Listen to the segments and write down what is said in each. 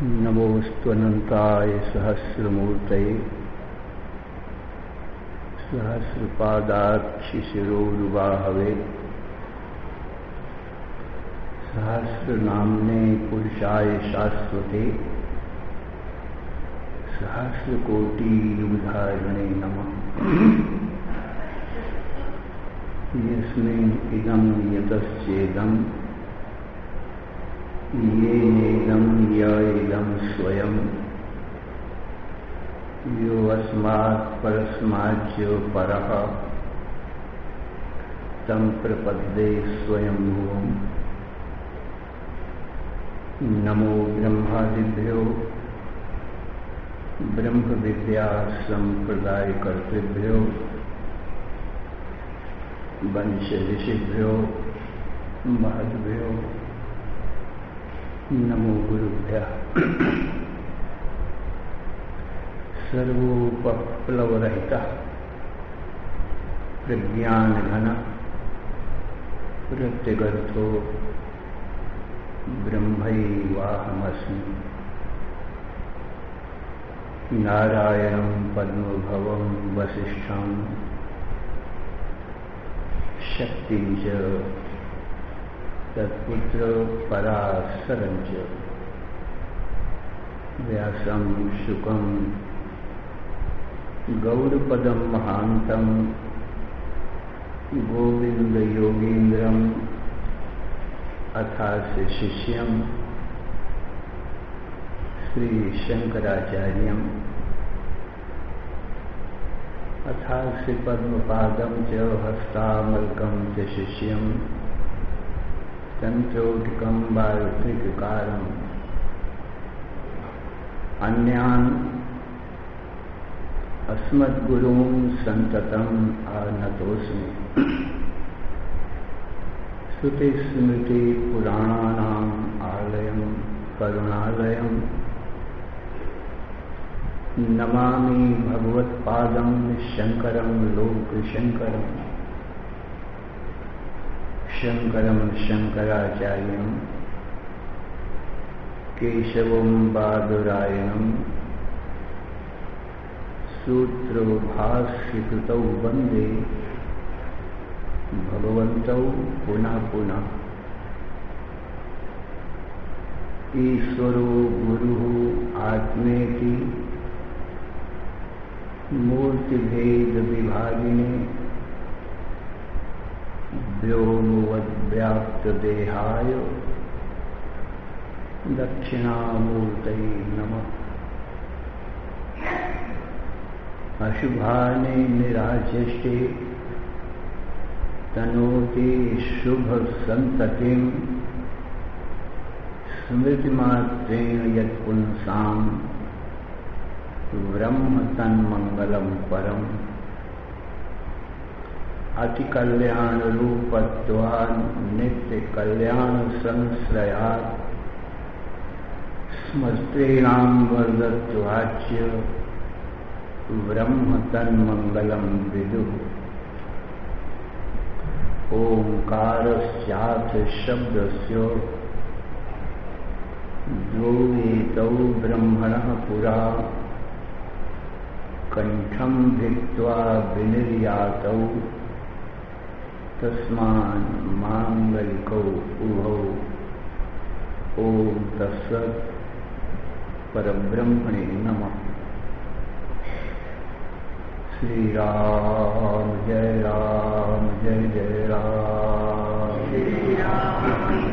नमोऽस्त्वनन्ताय सहस्रमूर्तये सहस्रपादाक्षिशिरोरुबाहवे सहस्रनाम्ने पुरुषाय शाश्वते सहस्रकोटियुगधारिणे नमः। यस्मिन् इदं यतश्चेदं येनेदं य इदं स्वयं यो अस्मात् परस्माच्च परः तं प्रपद्ये स्वयंभुवम्। नमो ब्रह्मादिभ्यो ब्रह्मविद्या संप्रदायकर्तृभ्यो वंश ऋषिभ्यो महद्भ्यो नमो गुरुभ्यः। सर्वोपप्लवरहितः प्रज्ञानघनः प्रत्यगर्थो ब्रह्मैवाहमस्मि। नारायणं पद्मभवं वसिष्ठं शक्तिं च तत्पुत्र पराशरं च व्यासं शुकं गौड़पदं महान्तं गोविन्दयोगीन्द्रम् अथास्य शिष्यं श्रीशंकराचार्यम् अथास्य पद्मपादं च हस्तामलकं च शिष्यं तंत्रोटिकं वार्तिककारम् अन्यान् अस्मद्गुरून् सन्ततम् आनतोऽस्मि। श्रुतिस्मृतिपुराणानाम् आलयं करुणालयं नमामि भगवत्पादं शंकरं लोकशंकरं। शंकरं शंकराचार्यं केशवं बादरायणं सूत्रभाष्यकृतौ वन्दे भगवन्तौ पुनः पुनः। ईश्वरो गुरुः आत्मेति मूर्तिभेदविभागिने व्योमवद्व्याप्तदेहाय दक्षिणामूर्तये नमः। अशुभाने निराचष्टे तनोति शुभसन्ततिं स्मृतिमात्रेण यत्पुंसां ब्रह्म तन्मंगलं परम्। अतिकल्याणरूपत्वान् नित्यकल्याणसंश्रयात् स्मृतीनां वर्धत्वाच्च ब्रह्म तन्मंगलं विदुः। ओंकारस्याथ शब्दस्य द्वौ एतौ ब्रह्मणः पुरा कंठं भित्त्वा विनिर्यातौ तस्मान् मांगलिकौ उभौ। ओम तत्सत्। परब्रह्मणे नमः। श्री राम जय राम जय जय राम। श्री राम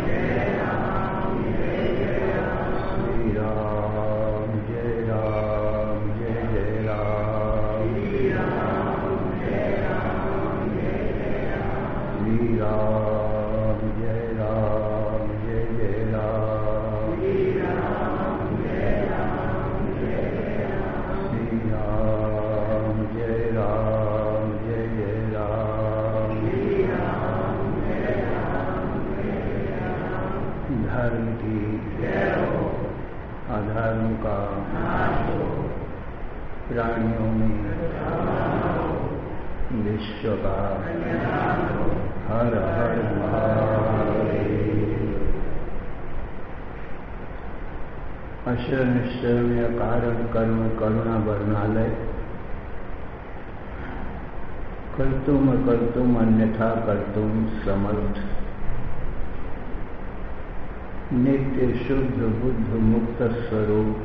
जय राम जय जय राम। श्री राम जय राम जय जय राम। श्री राम जय राम जय जय राम। श्री राम जय राम जय जय राम। श्री राम जय राम जय जय राम। श्री राम जय राम जय जय राम। श्री राम जय राम जय जय राम। धर्म की जय हो, अधर्म का नाश हो, प्राणियों में विश्व का हर हर महादेव। अशरण शरण या कारण कर्म करुणा वर्णालय कर्तुम अकर्तुम अन्यथा कर्तुम समर्थ नित्य शुद्ध बुद्ध मुक्त स्वरूप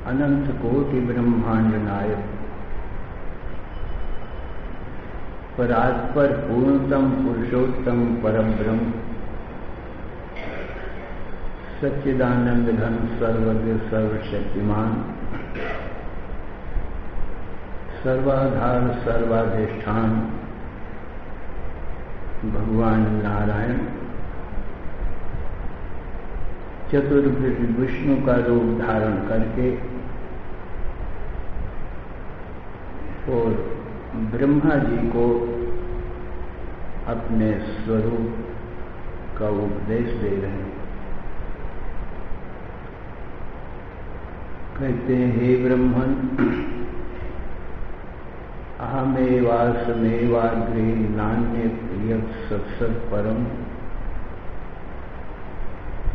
अनंत कोटि ब्रह्मांड नायक परात्पर पूर्णतम पुरुषोत्तम परब्रह्म सच्चिदानंद घन सर्वज्ञ सर्वशक्तिमान सर्वाधार सर्वाधिष्ठान भगवान नारायण चतुर्भुज विष्णु का रूप धारण करके और ब्रह्मा जी को अपने स्वरूप का उपदेश दे रहे हैं। कहते हैं, हे ब्रह्मन अहमेवासमेवाग्रे नान्य प्रिय सत्सत परम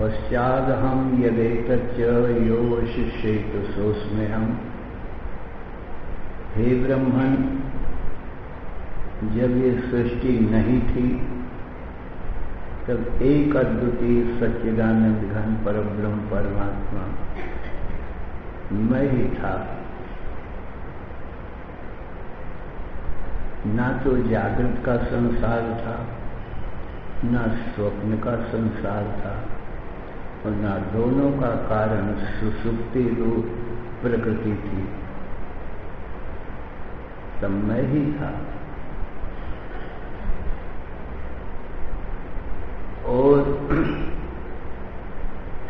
पश्चादहम यदेतच्च यो वशिष्येत सोऽस्म्यहम्। हे ब्रह्मन, जब ये सृष्टि नहीं थी तब एक अद्वितीय सच्चिदानंद घन परब्रह्म परमात्मा मैं ही था। ना तो जागृत का संसार था, ना स्वप्न का संसार था, और ना दोनों का कारण सुसुप्ति रूप प्रकृति थी। तब मैं ही था। और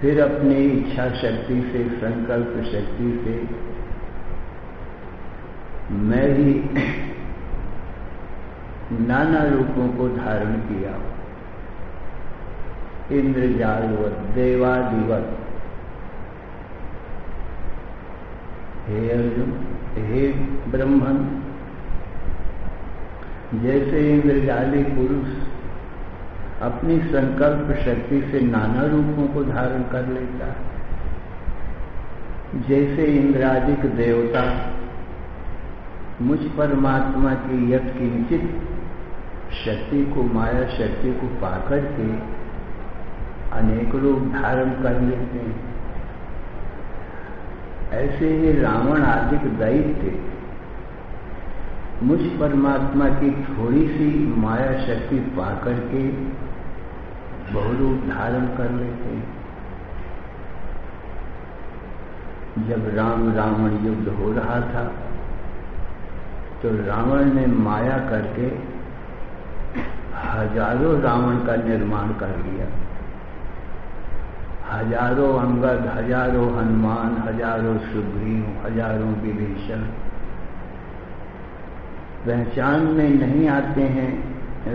फिर अपनी इच्छा शक्ति से, संकल्प शक्ति से मैं ही नाना रूपों को धारण किया। इंद्रजालवत, देवादिवत। हे अर्जुन, हे ब्रह्मन, जैसे इंद्रजाली पुरुष अपनी संकल्प शक्ति से नाना रूपों को धारण कर लेता है, जैसे इंद्रादिक देवता मुझ परमात्मा की यत्किंचित शक्ति को, माया शक्ति को पाकर के अनेक रूप धारण कर लेते हैं, ऐसे ही रावण आदिक दैत्य मुझ परमात्मा की थोड़ी सी माया शक्ति पाकर के बहुरूप धारण कर लेते हैं। जब राम रावण युद्ध हो रहा था तो रावण ने माया करके हजारों रावण का निर्माण कर लिया। हजारों अंगद, हजारों हनुमान, हजारों सुग्रीव, हजारों विभीषण पहचान में नहीं आते हैं।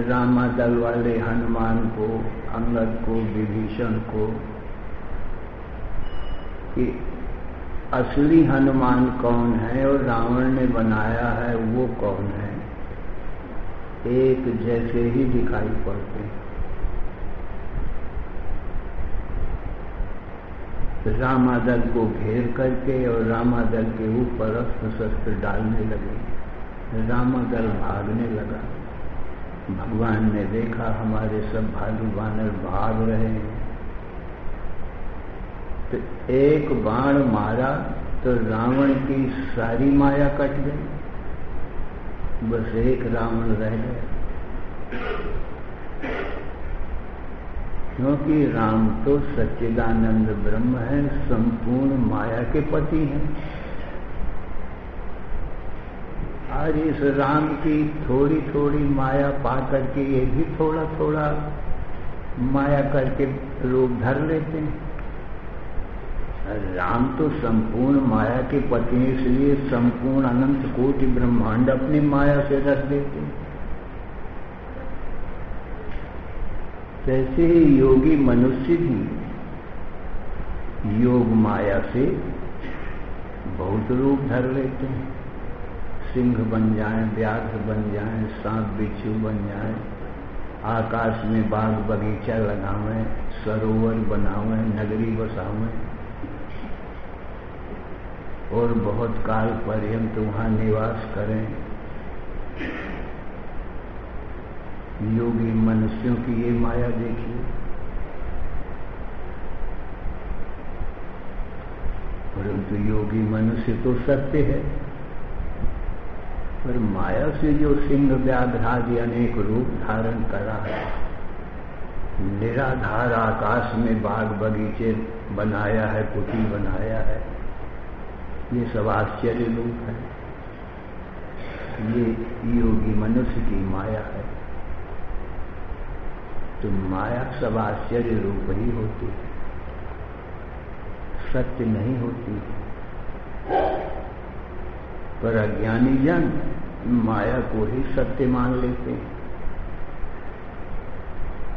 रामादल वाले हनुमान को, अंगद को, विभीषण को कि असली हनुमान कौन है और रावण ने बनाया है वो कौन है। एक जैसे ही दिखाई पड़ते हैं। रामादल को घेर करके और रामादल के ऊपर अस्त्र शस्त्र डालने लगे। रामादल भागने लगा। भगवान ने देखा हमारे सब भालू बानर भाग रहे हैं, तो एक बाण मारा तो रावण की सारी माया कट गई, बस एक रावण रह गया। क्योंकि राम तो सच्चिदानंद ब्रह्म है, संपूर्ण माया के पति हैं। और इस राम की थोड़ी थोड़ी माया पा करके ये भी थोड़ा थोड़ा माया करके रूप धर लेते हैं। राम तो संपूर्ण माया के पति हैं, इसलिए संपूर्ण अनंत कोटि ब्रह्मांड अपनी माया से रख देते हैं। जैसे ही योगी मनुष्य भी योग माया से बहुत रूप धर लेते हैं। सिंह बन जाएं, व्याघ्र बन जाएं, सांप बिच्छू बन जाएं, आकाश में बाग बगीचा लगावें, सरोवर बनावें, नगरी बसावें और बहुत काल पर्यंत वहां निवास करें। योगी मनुष्यों की ये माया देखिए। परंतु योगी मनुष्य तो सत्य है, पर माया से जो सिंह व्याघ्र आदि अनेक रूप धारण करा है, निराधार आकाश में बाग बगीचे बनाया है, कुटी बनाया है, ये सब आश्चर्य रूप है। ये योगी मनुष्य की माया है। तो माया सब आश्चर्य रूप ही होती है, सत्य नहीं होती। पर अज्ञानी जन माया को ही सत्य मान लेते हैं,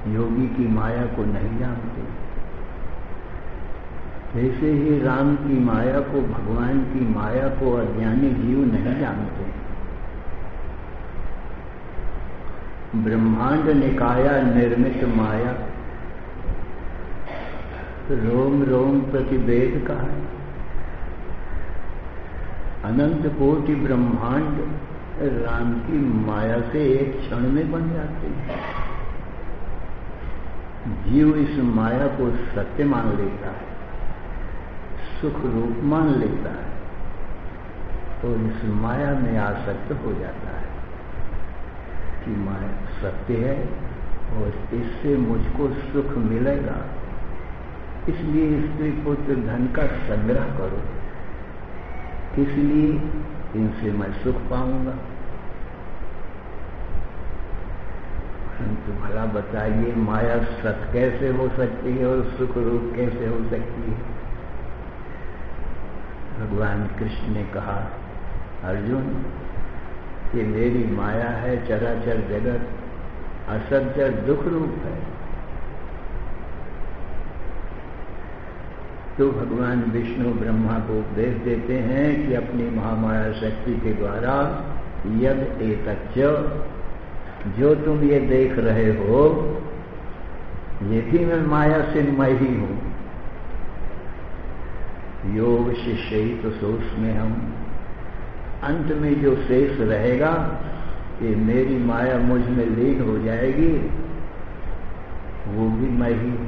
योगी की माया को नहीं जानते। ऐसे ही राम की माया को, भगवान की माया को अज्ञानी जीव नहीं जानते। ब्रह्मांड निकाया निर्मित माया, रोम रोम प्रतिवेद का है। अनंत कोटि ब्रह्मांड राम की माया से एक क्षण में बन जाते हैं। जीव इस माया को सत्य मान लेता है, सुख रूप मान लेता है, तो इस माया में आसक्त हो जाता है कि माया सत्य है और इससे मुझको सुख मिलेगा, इसलिए स्त्री पुत्र धन का संग्रह करो, इसलिए इनसे मैं सुख पाऊंगा। परंतु भला बताइए, माया सत्य कैसे हो सकती है और सुख रूप कैसे हो सकती है? भगवान कृष्ण ने कहा, अर्जुन ये मेरी माया है, चराचर जगत असत्य दुख रूप है। तो भगवान विष्णु ब्रह्मा को उपदेश देते हैं कि अपनी महामाया शक्ति के द्वारा यद एतच्च, जो तुम ये देख रहे हो, ये भी मैं माया से मैं ही हूं। योग शिष्य तो सोच में हम अंत में जो शेष रहेगा, ये मेरी माया मुझ में लीन हो जाएगी, वो भी मैं ही हूं।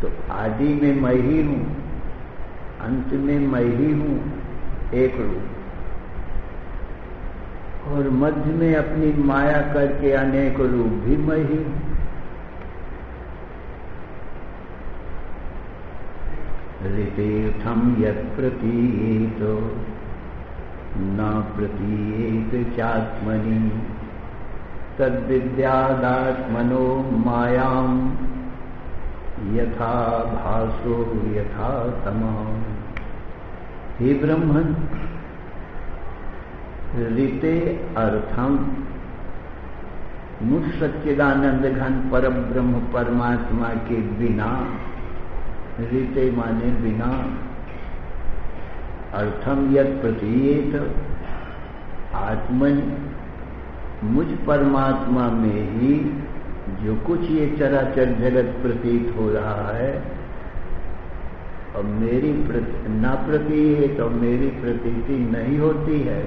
तो आदि में मैं ही हूं, अंत में मैं ही हूं, एक रूप, और मध्य में अपनी माया करके अनेक रूप भी मैं ही हूं। ऋतीर्थम यत् प्रतीयेत न प्रतीयेत चात्मनि तद्विद्यादात्मनो मायाम यथा भासो यथा तमः। हे ब्रह्मन, ऋते अर्थम, मुझ सच्चिदानंद घन परम ब्रह्म परमात्मा के बिना, ऋते माने बिना, अर्थम यत् प्रतीयेत, आत्मन मुझ परमात्मा में ही जो कुछ ये चराचर जगत प्रतीत हो रहा है, और मेरी ना प्रतीत, और मेरी प्रतीति नहीं होती है,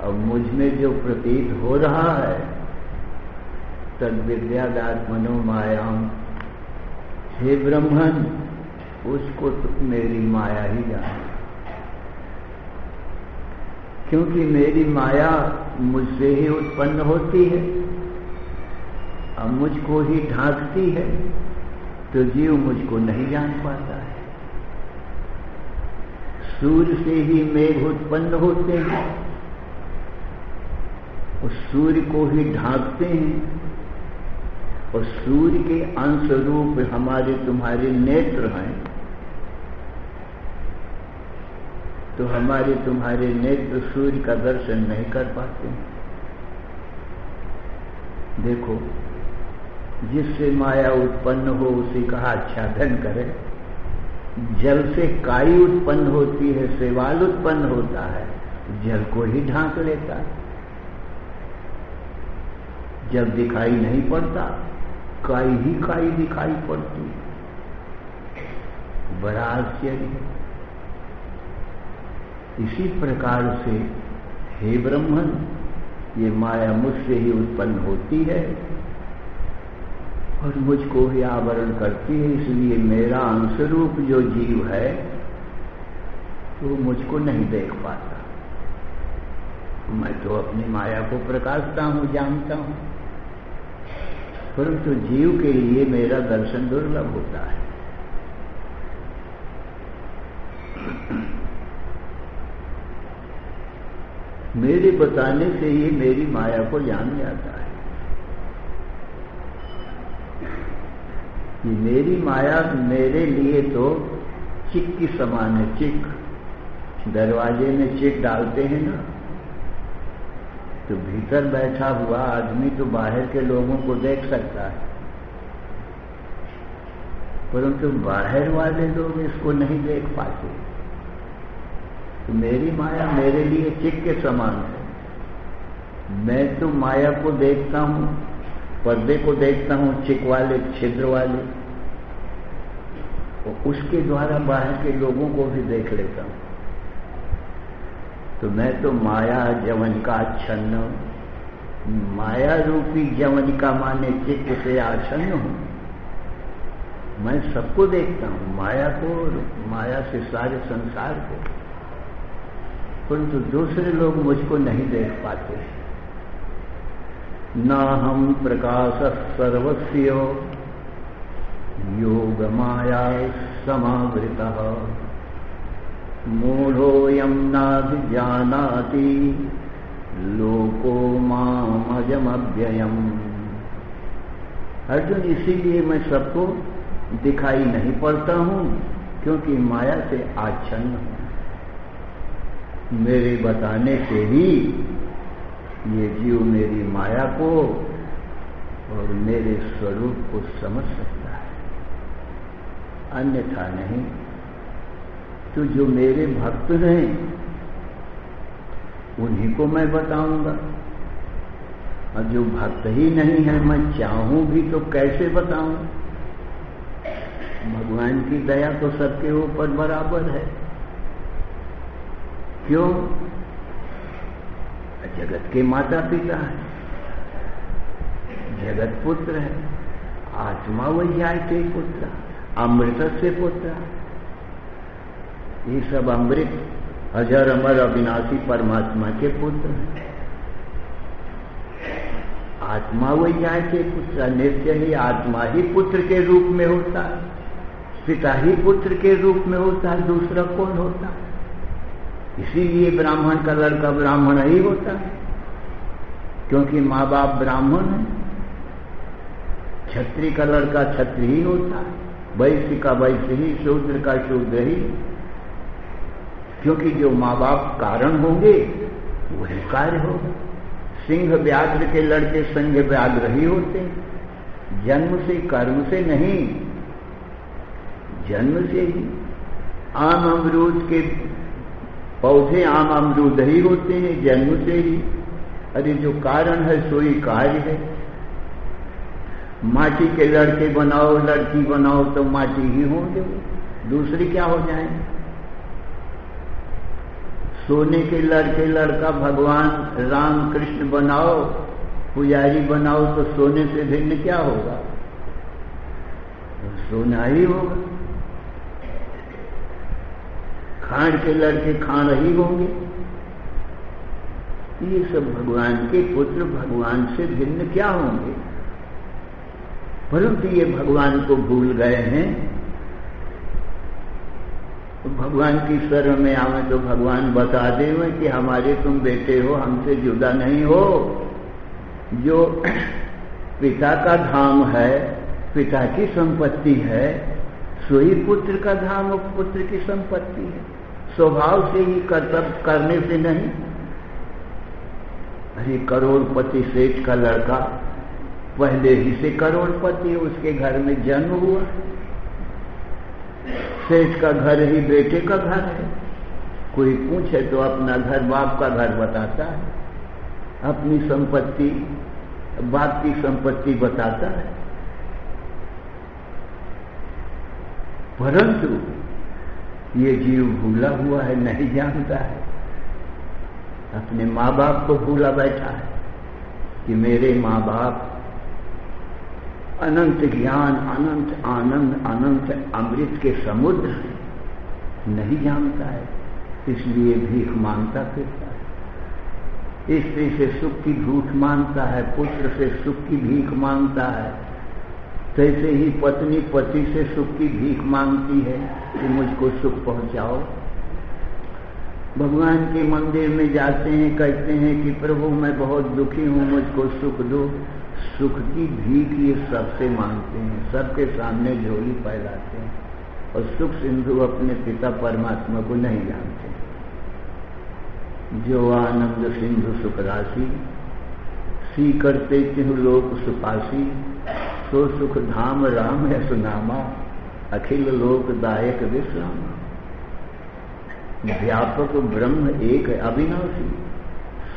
और मुझ में जो प्रतीत हो रहा है, तद विद्यादात्मनो मायाम। हे ब्रह्मन, उसको तो मेरी माया ही जाने, क्योंकि मेरी माया मुझसे ही उत्पन्न होती है और मुझको ही ढांकती है, तो जीव मुझको नहीं जान पाता है। सूर्य से ही मेघ उत्पन्न होते हैं, उस सूर्य को ही ढांकते हैं, और सूर्य के अंश रूप हमारे तुम्हारे नेत्र हैं, तो हमारे तुम्हारे नेत्र सूर्य का दर्शन नहीं कर पाते। देखो, जिससे माया उत्पन्न हो उसी का आच्छादन करे। जल से काई उत्पन्न होती है, शैवाल उत्पन्न होता है, जल को ही ढांक लेता है। जब दिखाई नहीं पड़ता, काई ही काई दिखाई पड़ती। बड़ा आश्चर्य। इसी प्रकार से हे ब्रह्मन, ये माया मुझसे ही उत्पन्न होती है और मुझको ही आवरण करती है। इसलिए मेरा अंशरूप जो जीव है वो मुझको नहीं देख पाता। मैं तो अपनी माया को प्रकाशता हूं, जानता हूं, परंतु जीव के लिए मेरा दर्शन दुर्लभ होता है। मेरे बताने से ही मेरी माया को जान जाता है कि मेरी माया मेरे लिए तो चिक की समान है। चिक, दरवाजे में चिक डालते हैं ना, तो भीतर बैठा हुआ आदमी तो बाहर के लोगों को देख सकता है, परंतु बाहर वाले लोग इसको नहीं देख पाते। तो मेरी माया मेरे लिए चिक के समान है। मैं तो माया को देखता हूं, पर्दे को देखता हूं, चिक वाले, छिद्र वाले, और उसके द्वारा बाहर के लोगों को भी देख लेता हूं। तो मैं तो माया जवनिका आच्छन्न, माया रूपी जवनिका माने चित्त से आच्छन्न हूं। मैं सबको देखता हूं, माया को, माया से सारे संसार को, परंतु दूसरे लोग मुझको नहीं देख पाते। न हम प्रकाश सर्वस्य योग माया समावृतः मूढ़ोऽयं नाभिजानाति लोको मामजमव्ययम्। अर्जुन, इसीलिए मैं सबको दिखाई नहीं पड़ता हूं, क्योंकि माया से आच्छन्न हूं। मेरे बताने से ही ये जीव मेरी माया को और मेरे स्वरूप को समझ सकता है, अन्यथा नहीं। तो जो मेरे भक्त हैं उन्हीं को मैं बताऊंगा, और जो भक्त ही नहीं है मैं चाहूं भी तो कैसे बताऊं। भगवान की दया तो सबके ऊपर बराबर है। क्यों? जगत के माता पिता है, जगत पुत्र है, आत्मा वैज्ञाय के पुत्र, अमृत से पुत्र। ये सब अमृत, अजर अमर अविनाशी परमात्मा के पुत्र हैं। आत्मा वैज्ञाय के पुत्र, नित्य ही आत्मा ही पुत्र के रूप में होता है, पिता ही पुत्र के रूप में होता है, दूसरा कौन होता है? इसीलिए ब्राह्मण का लड़का ब्राह्मण ही होता है, क्योंकि माँ बाप ब्राह्मण है। क्षत्रिय का लड़का क्षत्रिय ही होता है, वैश्य का वैश्य ही, शूद्र का शूद्र ही, क्योंकि जो माँ बाप कारण होंगे वही कार्य होगा। सिंह व्याघ्र के लड़के सिंह व्याघ्र ही होते हैं, जन्म से, कर्म से नहीं, जन्म से ही। आम अमरूद के पौधे आम अमरूद ही होते हैं, जन्म से ही। अरे जो कारण है सोई कार्य है। माटी के लड़के बनाओ, लड़की बनाओ तो माटी ही होंगे, दूसरी क्या हो जाएंगे। सोने के लड़के लड़का भगवान राम कृष्ण बनाओ, पुजारी बनाओ तो सोने से भिन्न क्या होगा? सोना ही होगा। खाण के लड़के खाण ही होंगे। ये सब भगवान के पुत्र भगवान से भिन्न क्या होंगे? परंतु ये भगवान को भूल गए हैं। तो भगवान की शरण में आवे तो भगवान बता देवे कि हमारे तुम बेटे हो, हमसे जुदा नहीं हो। जो पिता का धाम है, पिता की संपत्ति है, सोई पुत्र का धाम और पुत्र की संपत्ति है। स्वभाव से ही कर्तव्य करने से नहीं। अरे करोड़पति सेठ का लड़का पहले ही से करोड़पति, उसके घर में जन्म हुआ। सेठ का घर ही बेटे का घर है। कोई पूछे तो अपना घर बाप का घर बताता है, अपनी संपत्ति बाप की संपत्ति बताता है, परंतु ये जीव भूला हुआ है, नहीं जानता है। अपने माँ बाप को भूला बैठा है कि मेरे माँ बाप अनंत ज्ञान, अनंत आनंद, अनंत अमृत के समुद्र हैं, नहीं जानता है, इसलिए भीख मांगता फिरता है। स्त्री से सुख की भूख मांगता है, पुत्र से सुख की भीख मांगता है, तैसे ही पत्नी पति से सुख की भीख मांगती है कि मुझको सुख पहुंचाओ। भगवान के मंदिर में जाते हैं, कहते हैं कि प्रभु मैं बहुत दुखी हूं, मुझको सुख दो। सुख की भीख ये सबसे मांगते हैं, सबके सामने झोली फैलाते हैं, और सुख सिंधु अपने पिता परमात्मा को नहीं जानते। जो आनंद सिंधु सुख राशि, सी करते तिहु लोक सुपासी, सो सुख धाम राम है सुनामा, अखिल लोक दायक विश्राम। व्यापक ब्रह्म एक अविनाशी,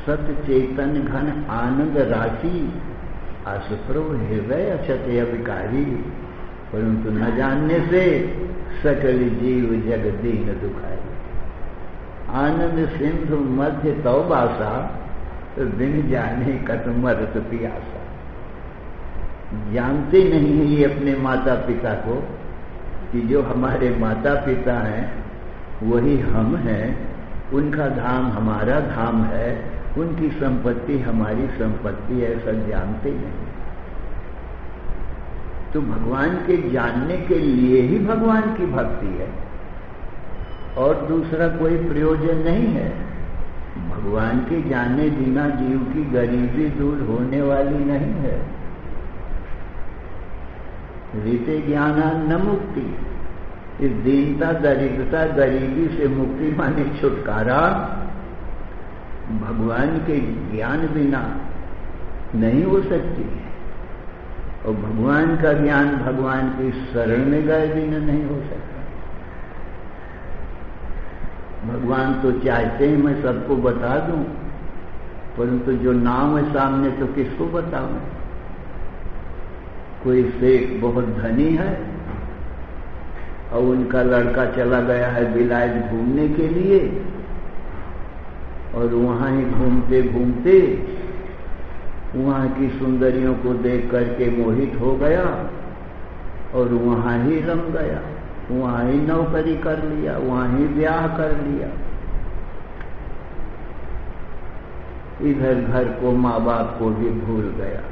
सत चेतन घन आनंद राशि, असप्रभ हृदय अक्षत अविकारी, परंतु न जानने से सकल जीव जग दीन दुखाई। आनंद सिंधु मध्य तौबासा, बिन जाने कतमरत पियासा। जानते नहीं है ये अपने माता पिता को कि जो हमारे माता पिता हैं वही हम हैं, उनका धाम हमारा धाम है, उनकी संपत्ति हमारी संपत्ति है, ऐसा जानते नहीं। तो भगवान के जानने के लिए ही भगवान की भक्ति है, और दूसरा कोई प्रयोजन नहीं है। भगवान के जाने बिना जीव की गरीबी दूर होने वाली नहीं है। रीते ज्ञाना न मुक्ति, इस दीनता, दरिद्रता, गरीबी से मुक्ति माने छुटकारा भगवान के ज्ञान बिना नहीं हो सकती है, और भगवान का ज्ञान भगवान की शरण में गए बिना नहीं हो सकता। भगवान तो चाहते हैं मैं सबको बता दूं, परंतु जो नाम है सामने तो किसको बताऊं। कोई सेठ बहुत धनी है और उनका लड़का चला गया है विलायत घूमने के लिए, और वहां ही घूमते घूमते वहां की सुंदरियों को देख करके मोहित हो गया और वहां ही रम गया, वहां ही नौकरी कर लिया, वहां ही ब्याह कर लिया। इधर घर को, माँ बाप को भी भूल गया।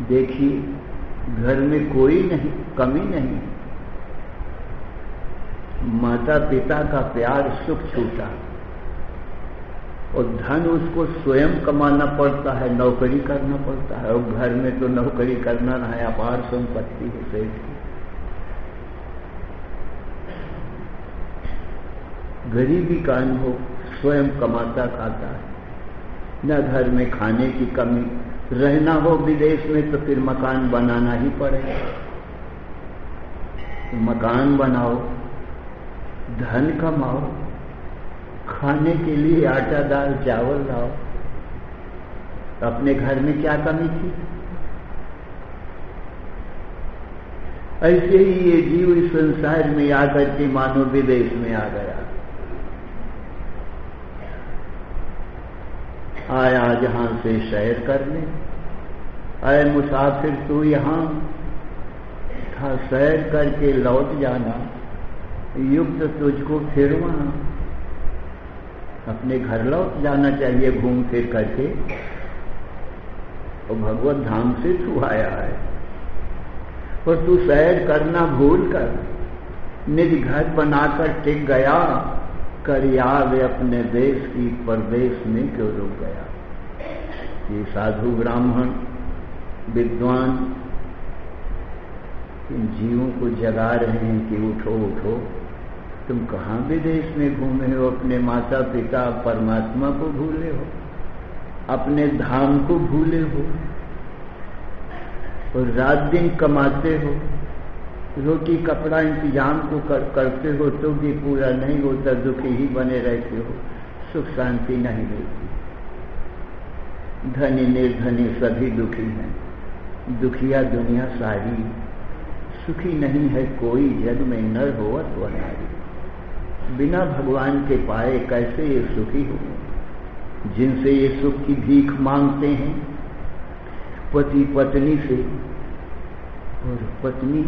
देखिए घर में कोई नहीं, कमी नहीं, माता पिता का प्यार, सुख छूटा, और धन उसको स्वयं कमाना पड़ता है, नौकरी करना पड़ता है, और घर में तो नौकरी करना ना है, अपार संपत्ति है सेठ की। गरीबी का अनुभव, स्वयं कमाता खाता है, न घर में खाने की कमी। रहना हो विदेश में तो फिर मकान बनाना ही पड़ेगा, मकान बनाओ, धन कमाओ, खाने के लिए आटा दाल चावल लाओ। अपने घर में क्या कमी थी? ऐसे ही ये जीव इस संसार में आकर के मानो विदेश में आ गया। आया जहां से सैर करने, अय मुसाफिर तू यहां था, सैर करके लौट जाना, युक्त तुझको फिर वहां। अपने घर लौट जाना चाहिए घूम फिर करके, और भगवत धाम से तू आया है, और तू सैर करना भूल कर निज घर बनाकर टिक गया, कर याद अपने देश की, परदेश में क्यों रुक गया। ये साधु ब्राह्मण विद्वान इन जीवों को जगा रहे हैं कि उठो उठो, तुम कहाँ विदेश में घूमे हो, अपने माता पिता परमात्मा को भूले हो, अपने धाम को भूले हो, और रात दिन कमाते हो, रोटी कपड़ा इंतजाम को करते हो तो भी पूरा नहीं होता, दुखी ही बने रहते हो, सुख शांति नहीं मिलती। धनी निर्धनी सभी दुखी हैं, दुखिया दुनिया सारी, सुखी नहीं है कोई जग में नर होवत व नारी। बिना भगवान के पाए कैसे ये सुखी हो, जिनसे ये सुख की भीख मांगते हैं, पति पत्नी से, और पत्नी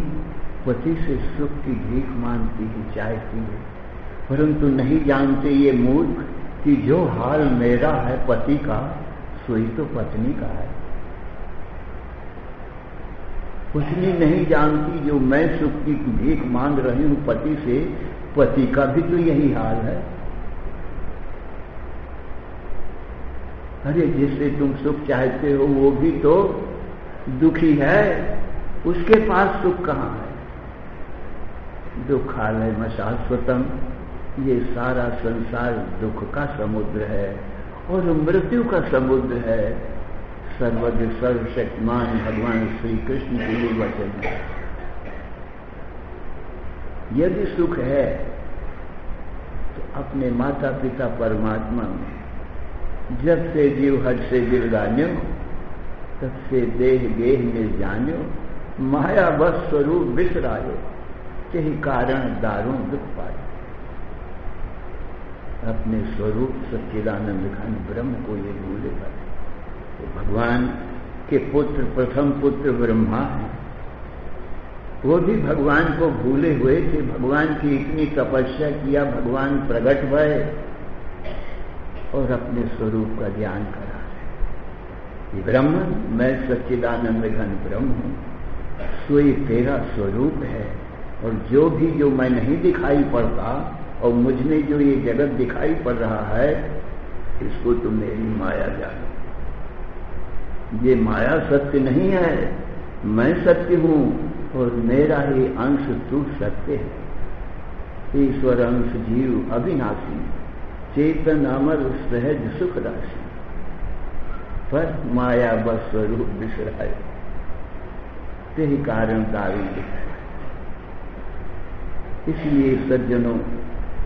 पति से सुख की भीख मांगती है, चाहती है, परंतु नहीं जानते ये मूर्ख कि जो हाल मेरा है पति का, सोई तो पत्नी का है। पत्नी नहीं जानती जो मैं सुख की भीख मांग रही हूं पति से, पति का भी तो यही हाल है। अरे जिससे तुम सुख चाहते हो वो भी तो दुखी है, उसके पास सुख कहां है। दुखालय में शाश्वतम, ये सारा संसार दुख का समुद्र है और मृत्यु का समुद्र है। सर्वज्ञ सर्वशक्तिमान भगवान श्री कृष्ण के लिए वचन है। यदि सुख है तो अपने माता पिता परमात्मा में, जब से जीव हद से दिल गान्यो, तब से देह गेह में जान्यो, माया बस स्वरूप बिसरायो, यही कारण दारुण दुख पाए। अपने स्वरूप सच्चिदानंद घन ब्रह्म को ये भूले पाए। तो भगवान के पुत्र, प्रथम पुत्र ब्रह्मा है, वो भी भगवान को भूले हुए थे। भगवान की इतनी तपस्या किया, भगवान प्रकट भये और अपने स्वरूप का ज्ञान करा। ये ब्रह्म, मैं सच्चिदानंद घन ब्रह्म हूं, सोई तेरा स्वरूप है, और जो भी जो मैं नहीं दिखाई पड़ता और मुझ में जो ये जगत दिखाई पड़ रहा है, इसको तो मेरी माया जानो। ये माया सत्य नहीं है, मैं सत्य हूं और मेरा ही अंश तू सत्य है। ईश्वर अंश जीव अविनाशी, चेतन अमर सहज सुख राशि, पर माया बस स्वरूप बिसराए, यही कारण दारुण दिखाए। इसलिए सज्जनों,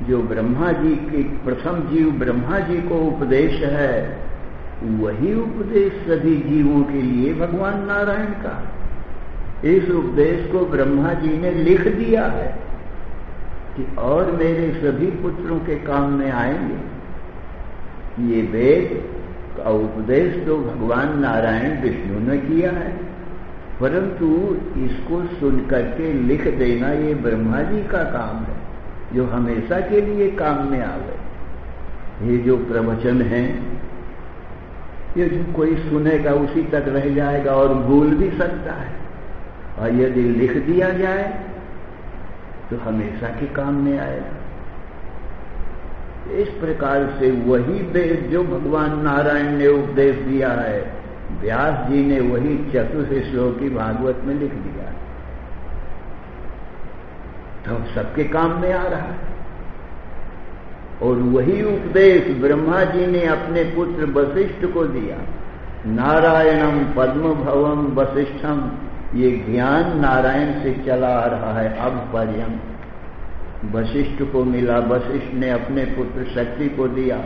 जो ब्रह्मा जी के प्रथम जीव ब्रह्मा जी को उपदेश है, वही उपदेश सभी जीवों के लिए भगवान नारायण का। इस उपदेश को ब्रह्मा जी ने लिख दिया है कि और मेरे सभी पुत्रों के काम में आएंगे। ये वेद का उपदेश तो भगवान नारायण विष्णु ने किया है, परंतु इसको सुन करके लिख देना ये ब्रह्मा जी का काम है, जो हमेशा के लिए काम में आवे। ये जो प्रवचन है, ये जो कोई सुनेगा उसी तक रह जाएगा और भूल भी सकता है, और यदि लिख दिया जाए तो हमेशा के काम में आएगा। इस प्रकार से वही वेद जो भगवान नारायण ने उपदेश दिया है, व्यास जी ने वही चतुर्थ श्लोकी भागवत में लिख दिया, तो सबके काम में आ रहा है। और वही उपदेश ब्रह्मा जी ने अपने पुत्र वशिष्ठ को दिया। नारायणम पद्म भवम वशिष्ठम, ये ज्ञान नारायण से चला आ रहा है अब पर्यंत। वशिष्ठ को मिला, वशिष्ठ ने अपने पुत्र शक्ति को दिया,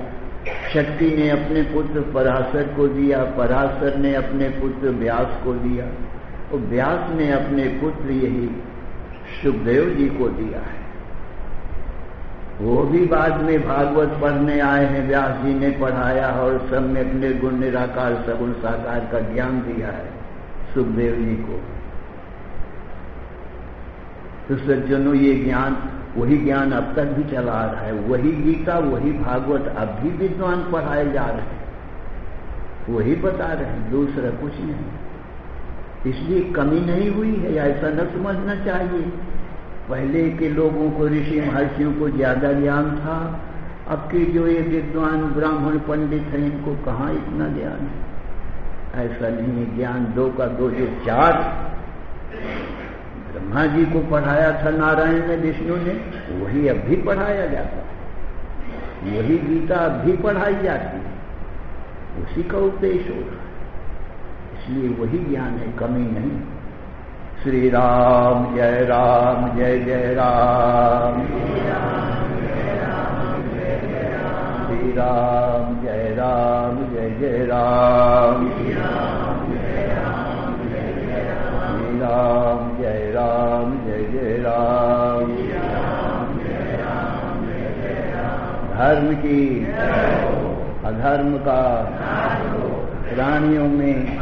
शक्ति ने अपने पुत्र पराशर को दिया, पराशर ने अपने पुत्र व्यास को दिया, और व्यास ने अपने पुत्र यही सुखदेव जी को दिया है। वो भी बाद में भागवत पढ़ने आए हैं, व्यास जी ने पढ़ाया और सम्यक निर्गुण निराकार सगुण साकार का ज्ञान दिया है सुखदेव जी को। तो सज्जनों, ये ज्ञान, वही ज्ञान अब तक भी चला आ रहा है। वही गीता, वही भागवत अब भी विद्वान पढ़ाए जा रहे हैं, वही बता रहे हैं, दूसरा कुछ नहीं। इसलिए कमी नहीं हुई है, ऐसा न समझना चाहिए। पहले के लोगों को, ऋषि महर्षियों को ज्यादा ज्ञान था, अब के जो ये विद्वान ब्राह्मण पंडित हैं, इनको कहाँ इतना ज्ञान है। ऐसा नहीं है, ज्ञान दो का दो, जो चार ब्रह्मा जी को पढ़ाया था नारायण ने, विष्णु ने, वही अब भी पढ़ाया जाता है, वही गीता अब भी पढ़ाई जाती है, उसी का उपदेश हो रहा है। इसलिए वही ज्ञान है, कमी नहीं। श्री राम जय राम, जय जय राम, श्री राम जय राम, जय जय राम, धर्म की अधर्म का प्राणियों में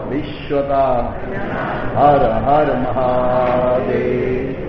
विश्व का हर हर महादेव।